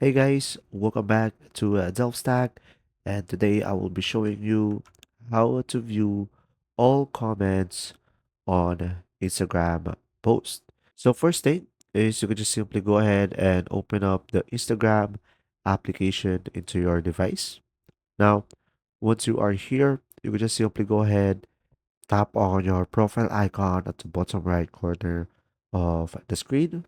Hey guys, welcome back to Delph and today I will be showing you how to view all comments on Instagram post. So first thing is you can just simply go ahead and open up the Instagram application into your device. Now, once you are here, you can just simply go ahead, tap on your profile icon at the bottom right corner of the screen.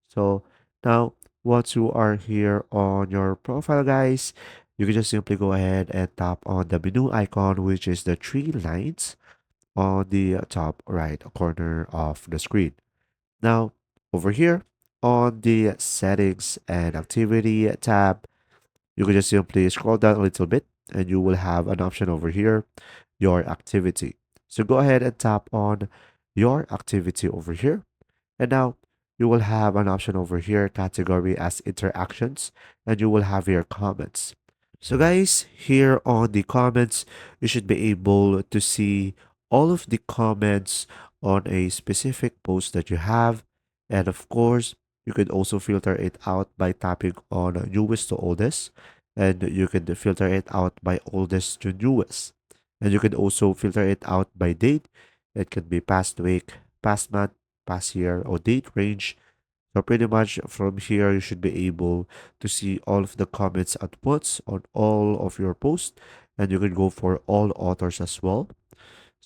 So now, once you are here on your profile, guys, you can just simply go ahead and tap on the menu icon, which is the three lines on the top right corner of the screen. Now, over here on the settings and activity tab, you can just simply scroll down a little bit and you will have an option over here, your activity. So go ahead and tap on your activity over here. And now you will have an option over here, category as interactions, and you will have your comments. So guys, here on the comments, you should be able to see all of the comments on a specific post that you have. And of course, you could also filter it out by tapping on newest to oldest. And you can filter it out by oldest to newest. And you can also filter it out by date. It can be past week, past month, past year, or date range. So pretty much from here, you should be able to see all of the comments at once on all of your posts, and you can go for all authors as well.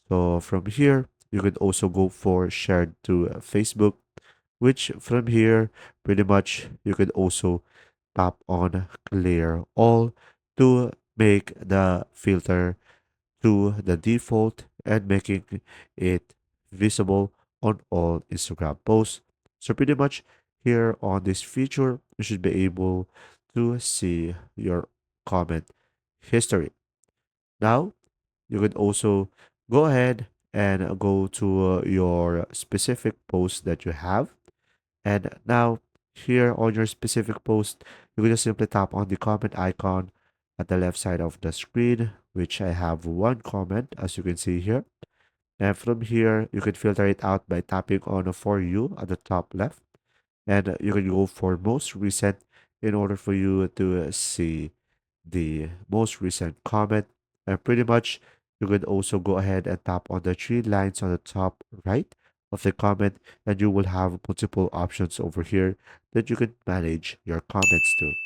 So from here, you can also go for shared to Facebook, which from here, pretty much you can also tap on clear all to make the filter to the default and making it visible on all Instagram posts. So pretty much here on this feature, you should be able to see your comment history. Now, you can also go ahead and go to your specific post that you have. And now, here on your specific post, you can just simply tap on the comment icon at the left side of the screen, which I have one comment, as you can see here. And from here, you can filter it out by tapping on a For You at the top left. And you can go for most recent in order for you to see the most recent comment. And pretty much, you can also go ahead and tap on the three lines on the top right of the comment, and you will have multiple options over here that you can manage your comments to.